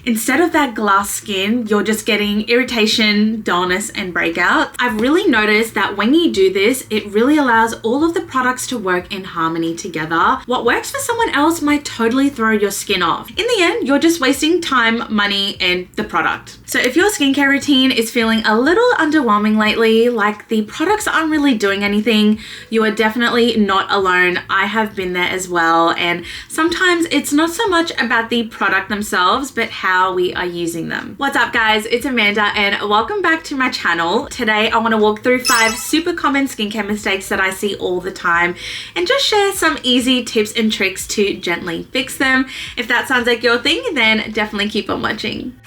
instead of that glass skin, you're just getting irritation, dullness, and breakouts. I've really noticed that when you do this, it really allows all of the products to work in harmony together. What works for someone else might totally throw your skin off. In the end, you're just wasting time, money, and the product. So if your skincare routine is feeling a little underwhelming lately, like the products aren't really doing anything, you are definitely not alone. I have been there as well. And sometimes it's not so much about the product themselves, but how we are using them. What's up guys, it's Amanda and welcome back to my channel. Today I want to walk through 5 super common skincare mistakes that I see all the time and just share some easy tips and tricks to gently fix them. If that sounds like your thing, then definitely keep on watching.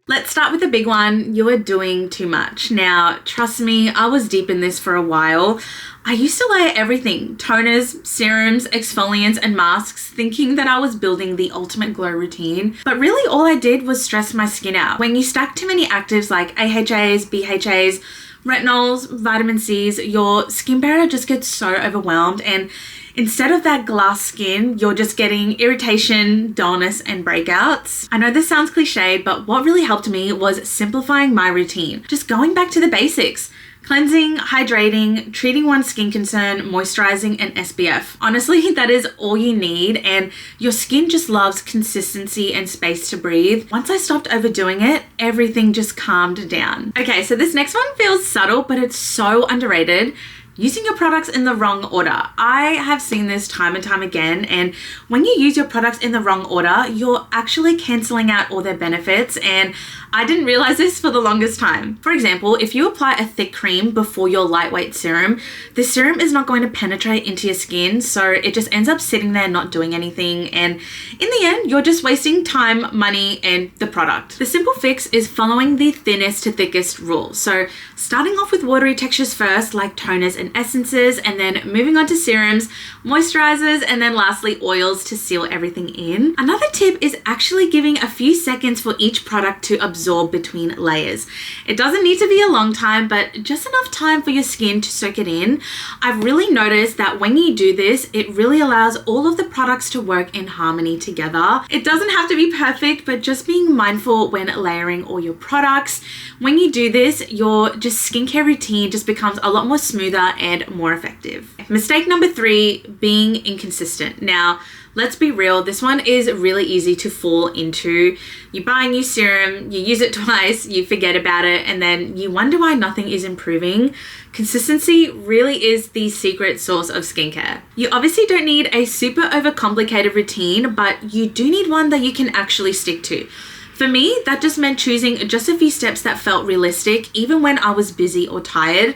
Let's start with the big one. You are doing too much. Now, trust me, I was deep in this for a while. I used to layer everything, toners, serums, exfoliants, and masks, thinking that I was building the ultimate glow routine. But really all I did was stress my skin out. When you stack too many actives like AHAs, BHAs, retinols, vitamin Cs, your skin barrier just gets so overwhelmed, and instead of that glass skin, you're just getting irritation, dullness, and breakouts. I know this sounds cliched, but what really helped me was simplifying my routine. Just going back to the basics. Cleansing, hydrating, treating one skin concern, moisturizing, and SPF. Honestly, that is all you need, and your skin just loves consistency and space to breathe. Once I stopped overdoing it, everything just calmed down. Okay, so this next one feels subtle, but it's so underrated. Using your products in the wrong order. I have seen this time and time again, and when you use your products in the wrong order, you're actually canceling out all their benefits, and I didn't realize this for the longest time. For example, if you apply a thick cream before your lightweight serum, the serum is not going to penetrate into your skin, so it just ends up sitting there not doing anything, and in the end, you're just wasting time, money, and the product. The simple fix is following the thinnest to thickest rule. So starting off with watery textures first, like toners and essences, and then moving on to serums, moisturizers, and then lastly oils to seal everything in. Another tip is actually giving a few seconds for each product to absorb between layers. It doesn't need to be a long time, but just enough time for your skin to soak it in. I've really noticed that when you do this, it really allows all of the products to work in harmony together. It doesn't have to be perfect, but just being mindful when layering all your products. When you do this, your skincare routine just becomes a lot more smoother and more effective. Mistake number 3, being inconsistent. Now, let's be real, this one is really easy to fall into. You buy a new serum, you use it twice, you forget about it, and then you wonder why nothing is improving. Consistency really is the secret sauce of skincare. You obviously don't need a super overcomplicated routine, but you do need one that you can actually stick to. For me, that just meant choosing just a few steps that felt realistic, even when I was busy or tired.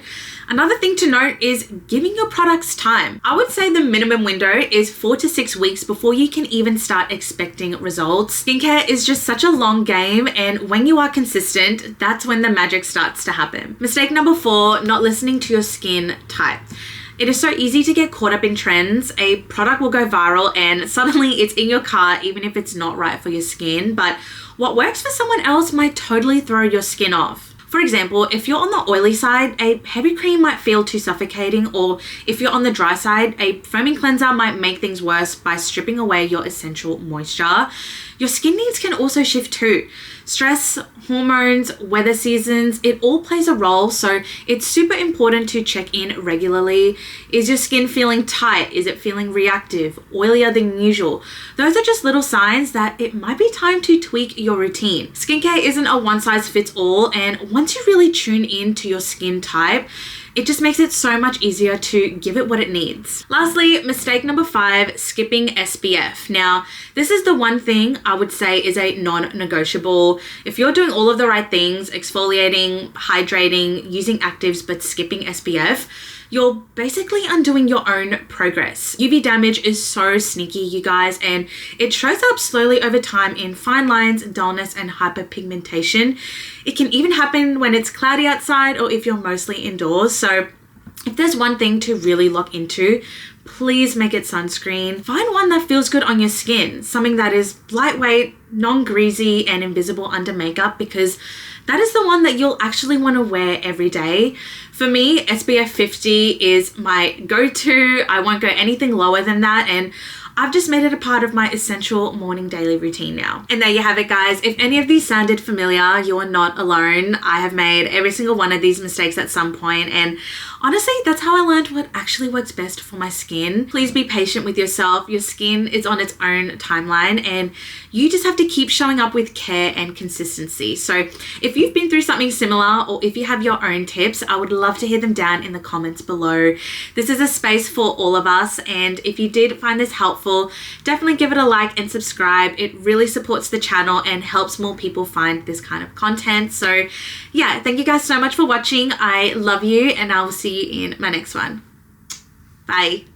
Another thing to note is giving your products time. I would say the minimum window is 4 to 6 weeks before you can even start expecting results. Skincare is just such a long game, and when you are consistent, that's when the magic starts to happen. Mistake number 4, not listening to your skin type. It is so easy to get caught up in trends. A product will go viral and suddenly it's in your cart, even if it's not right for your skin. But what works for someone else might totally throw your skin off. For example, if you're on the oily side, a heavy cream might feel too suffocating, or if you're on the dry side, a foaming cleanser might make things worse by stripping away your essential moisture. Your skin needs can also shift too. Stress, hormones, weather seasons, it all plays a role, so it's super important to check in regularly. Is your skin feeling tight? Is it feeling reactive, oilier than usual? Those are just little signs that it might be time to tweak your routine. Skincare isn't a one-size-fits-all, and once you really tune in to your skin type, it just makes it so much easier to give it what it needs. Lastly, mistake number 5, skipping SPF. Now, this is the one thing I would say is a non-negotiable. If you're doing all of the right things, exfoliating, hydrating, using actives, but skipping SPF, you're basically undoing your own progress. UV damage is so sneaky, you guys, and it shows up slowly over time in fine lines, dullness, and hyperpigmentation. It can even happen when it's cloudy outside or if you're mostly indoors. So if there's one thing to really lock into, please make it sunscreen. Find one that feels good on your skin, something that is lightweight, non-greasy, and invisible under makeup, because that is the one that you'll actually want to wear every day. For me, SPF 50 is my go-to. I won't go anything lower than that, and I've just made it a part of my essential morning daily routine now. And there you have it, guys. If any of these sounded familiar, you are not alone. I have made every single one of these mistakes at some point, and honestly, that's how I learned what actually works best for my skin. Please be patient with yourself. Your skin is on its own timeline, and you just have to keep showing up with care and consistency. So if you've been through something similar, or if you have your own tips, I would love to hear them down in the comments below. This is a space for all of us, and if you did find this helpful, definitely give it a like and subscribe. It really supports the channel and helps more people find this kind of content. So yeah, thank you guys so much for watching. I love you, and I will see you in my next one. Bye.